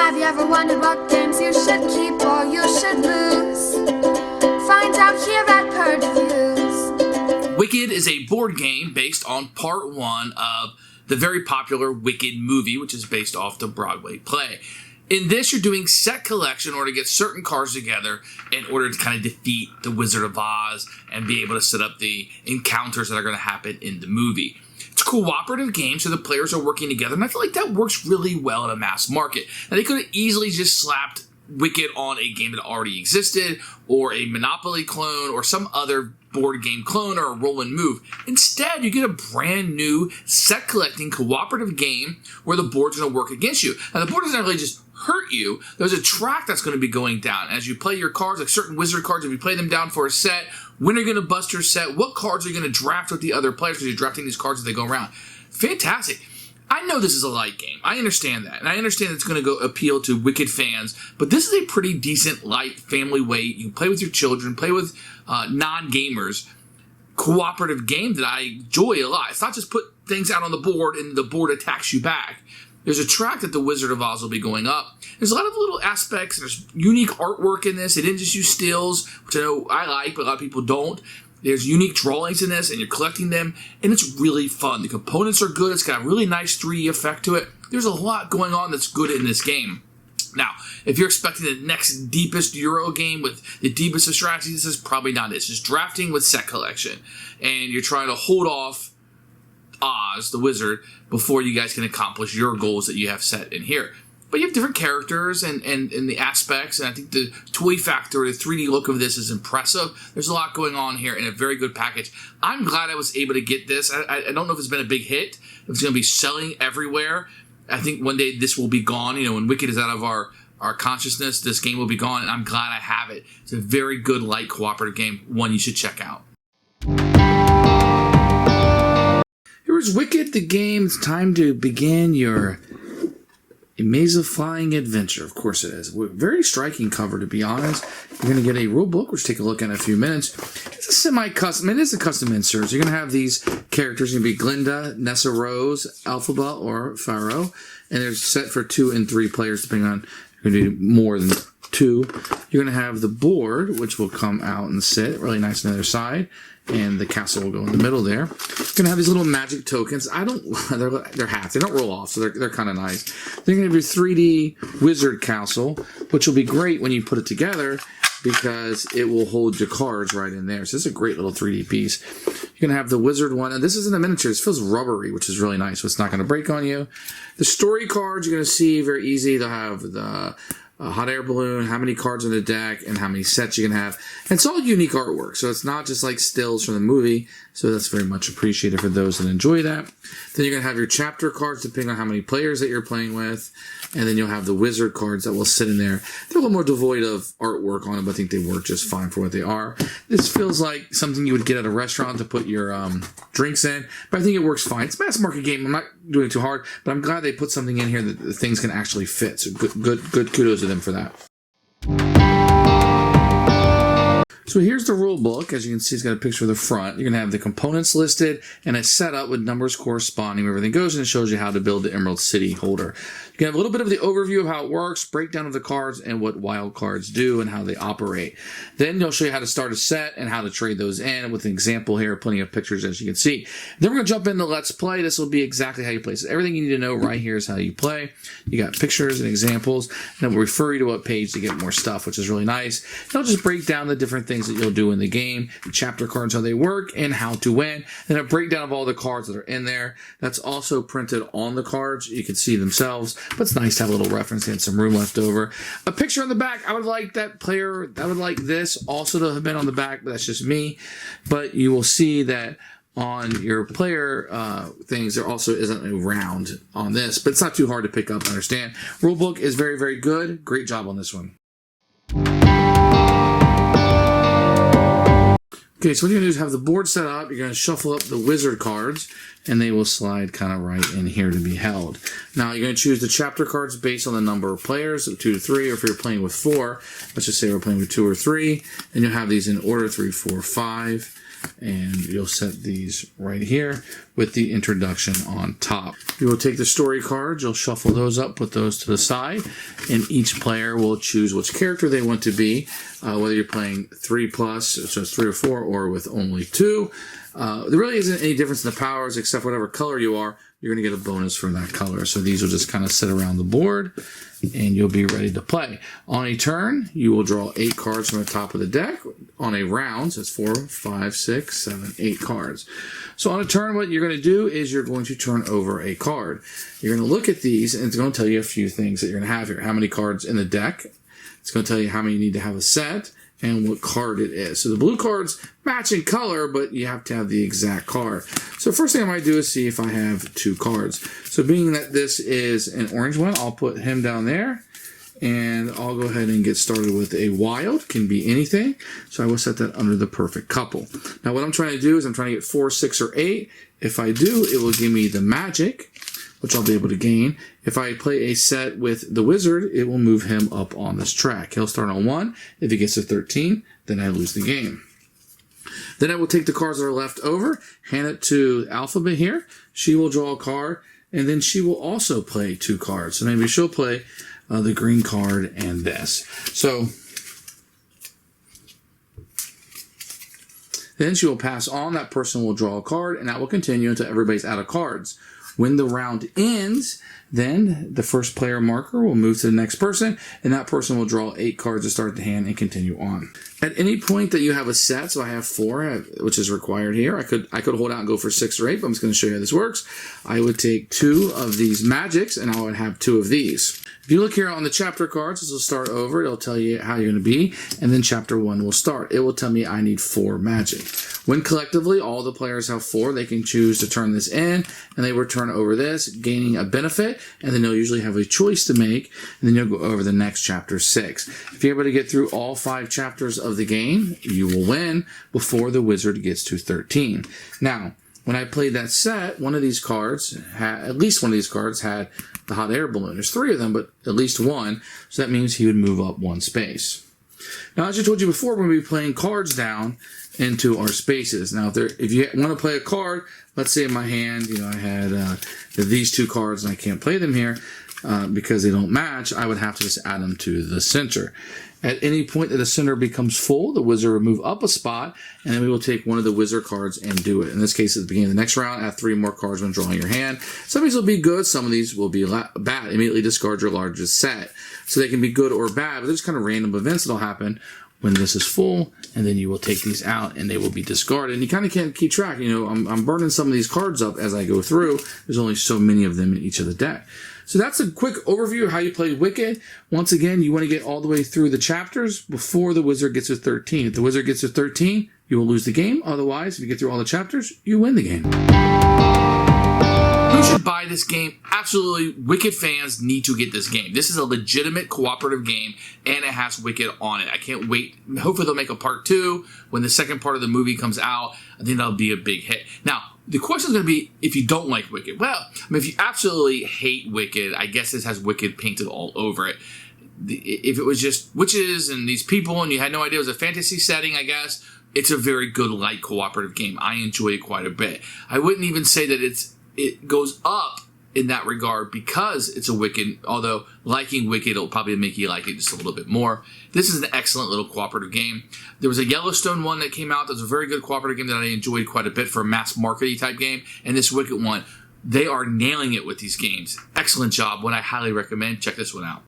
Have you ever wondered what games you should keep or you should lose? Find out here at Purge Reviews. Wicked is a board game based on part one of the very popular Wicked movie, which is based off the Broadway play. In this, you're doing set collection in order to get certain cards together in order to kind of defeat the Wizard of Oz and be able to set up the encounters that are going to happen in the movie. It's a cooperative game, so the players are working together, and I feel like that works really well in a mass market. Now, they could have easily just slapped Wicked on a game that already existed, or a Monopoly clone, or some other board game clone, or a roll and move. Instead, you get a brand new set collecting cooperative game where the board's going to work against you. Now, the board doesn't really just hurt you. There's a track that's going to be going down as you play your cards, like certain wizard cards. If you play them down for a set, when are you going to bust your set? What cards are you going to draft with the other players because you're drafting these cards as they go around? Fantastic. I know this is a light game. I understand that. And I understand it's going to go appeal to Wicked fans. But this is a pretty decent, light, family way. You can play with your children, play with non-gamers. Cooperative game that I enjoy a lot. It's not just put things out on the board and the board attacks you back. There's a track that the Wizard of Oz will be going up. There's a lot of little aspects. There's unique artwork in this. They didn't just use stills, which I know I like, but a lot of people don't. There's unique drawings in this, and you're collecting them, and it's really fun. The components are good. It's got a really nice 3D effect to it. There's a lot going on that's good in this game. Now, if you're expecting the next deepest Euro game with the deepest of strategy, this is probably not it. It's just drafting with set collection, and you're trying to hold off Oz, the wizard, before you guys can accomplish your goals that you have set in here. But you have different characters and the aspects, and I think the toy factor, the 3D look of this is impressive. There's a lot going on here in a very good package. I'm glad I was able to get this. I don't know if it's been a big hit, if it's going to be selling everywhere. I think one day this will be gone. You know, when Wicked is out of our consciousness, this game will be gone, and I'm glad I have it. It's a very good, light, cooperative game, one you should check out. Here's Wicked, the game. It's time to begin your amazifying adventure. Of course it is. Very striking cover, to be honest. You're going to get a rule book, which we'll take a look at in a few minutes. It's a semi-custom. It is a custom insert. So you're going to have these characters. You're going to be Glinda, Nessa Rose, Elphaba, or Pharaoh. And they're set for 2 and 3 players, depending on if you're going to do more than 2. You're going to have the board, which will come out and sit really nice on the other side. And the castle will go in the middle there. You're going to have these little magic tokens. They're hats. They don't roll off, so they're kind of nice. Then you're going to have your 3D wizard castle, which will be great when you put it together because it will hold your cards right in there. So this is a great little 3D piece. You're going to have the wizard one, and this isn't a miniature. It feels rubbery, which is really nice, so it's not going to break on you. The story cards you're going to see very easy. They'll have the hot air balloon, how many cards on the deck, and how many sets you can have. And it's all unique artwork, so it's not just like stills from the movie, so that's very much appreciated for those that enjoy that. Then you're going to have your chapter cards, depending on how many players that you're playing with, and then you'll have the wizard cards that will sit in there. They're a little more devoid of artwork on them, but I think they work just fine for what they are. This feels like something you would get at a restaurant to put your drinks in, but I think it works fine. It's a mass market game. I'm not doing it too hard, but I'm glad they put something in here that the things can actually fit, so good kudos to them for that. So here's the rule book. As you can see, it's got a picture of the front. You're going to have the components listed and a setup with numbers corresponding where everything goes, and it shows you how to build the Emerald City holder. You can have a little bit of the overview of how it works, breakdown of the cards, and what wild cards do and how they operate. Then they'll show you how to start a set and how to trade those in with an example here, plenty of pictures as you can see. Then we're going to jump into Let's Play. This will be exactly how you play. So everything you need to know right here is how you play. You got pictures and examples, and then we'll refer you to what page to get more stuff, which is really nice. It'll just break down the different things that you'll do in the game, the chapter cards, how they work, and how to win. Then a breakdown of all the cards that are in there. That's also printed on the cards. You can see themselves, but it's nice to have a little reference and some room left over. A picture on the back. I would like that player, I would like this also to have been on the back, but that's just me. But you will see that on your player things, there also isn't a round on this, but it's not too hard to pick up and understand. Rulebook is very, very good. Great job on this one. Okay, so what you're going to do is have the board set up. You're going to shuffle up the wizard cards, and they will slide kind of right in here to be held. Now, you're going to choose the chapter cards based on the number of players, so 2 to 3, or if you're playing with 4, let's just say we're playing with 2 or 3, and you'll have these in order 3, 4, 5. And you'll set these right here with the introduction on top. You will take the story cards, you'll shuffle those up, put those to the side, and each player will choose which character they want to be, whether you're playing 3+, so it's 3 or 4, or with only 2. There really isn't any difference in the powers except whatever color you are, you're going to get a bonus from that color. So these will just kind of sit around the board and you'll be ready to play. On a turn, you will draw 8 cards from the top of the deck. On a round, so it's 4, 5, 6, 7, 8 cards. So on a turn, what you're going to do is you're going to turn over a card. You're going to look at these and it's going to tell you a few things that you're going to have here. How many cards in the deck. It's going to tell you how many you need to have a set and what card it is. So the blue cards match in color, but you have to have the exact card. So first thing I might do is see if I have 2 cards. So being that this is an orange one, I'll put him down there. And I'll go ahead and get started with a wild. Can be anything. So I will set that under the perfect couple. Now what I'm trying to do is I'm trying to get 4, 6, or 8. If I do, it will give me the magic, which I'll be able to gain. If I play a set with the wizard, it will move him up on this track. He'll start on 1. If he gets to 13, then I lose the game. Then I will take the cards that are left over, hand it to Alphabet here. She will draw a card, and then she will also play 2 cards. So maybe she'll play the green card and this. So then she will pass on. That person will draw a card, and that will continue until everybody's out of cards. When the round ends, then the first player marker will move to the next person, and that person will draw 8 cards to start the hand and continue on. At any point that you have a set, so I have 4, which is required here. I could hold out and go for 6 or 8, but I'm just going to show you how this works. I would take 2 of these magics, and I would have 2 of these. If you look here on the chapter cards, this will start over. It'll tell you how you're going to be, and then chapter 1 will start. It will tell me I need 4 magic. When collectively all the players have 4, they can choose to turn this in, and they will turn over this, gaining a benefit, and then they'll usually have a choice to make, and then you'll go over the next chapter 6. If you're able to get through all 5 chapters of the game, you will win before the wizard gets to 13. Now, when I played that set, one of these cards, at least one of these cards had the hot air balloon. There's 3 of them, but at least 1, so that means he would move up 1 space. Now, as I told you before, we're going to be playing cards down into our spaces. Now, if you want to play a card, let's say in my hand, I had these 2 cards and I can't play them here because they don't match, I would have to just add them to the center. At any point that the center becomes full, the wizard will move up a spot, and then we will take one of the wizard cards and do it. In this case, at the beginning of the next round, add 3 more cards when drawing your hand. Some of these will be good, some of these will be bad. Immediately discard your largest set. So they can be good or bad, but there's kind of random events that'll happen when this is full, and then you will take these out and they will be discarded. And you kind of can't keep track. I'm burning some of these cards up as I go through. There's only so many of them in each of the deck. So that's a quick overview of how you play Wicked. Once again, you want to get all the way through the chapters before the wizard gets to 13. If the wizard gets to 13, you will lose the game. Otherwise, if you get through all the chapters, you win the game. Who should buy this game? Absolutely, Wicked fans need to get this game. This is a legitimate cooperative game, and it has Wicked on it. I can't wait. Hopefully they'll make a part 2 when the second part of the movie comes out. I think that'll be a big hit. Now, the question is going to be if you don't like Wicked. Well, if you absolutely hate Wicked, I guess this has Wicked painted all over it. If it was just witches and these people and you had no idea it was a fantasy setting, I guess, it's a very good, light, cooperative game. I enjoy it quite a bit. I wouldn't even say that it goes up in that regard because it's a Wicked, although liking Wicked will probably make you like it just a little bit more. This is an excellent little cooperative game. There was a Yellowstone one that came out that was a very good cooperative game that I enjoyed quite a bit for a mass marketing type game, and this Wicked one, they are nailing it with these games. Excellent job, one I highly recommend. Check this one out.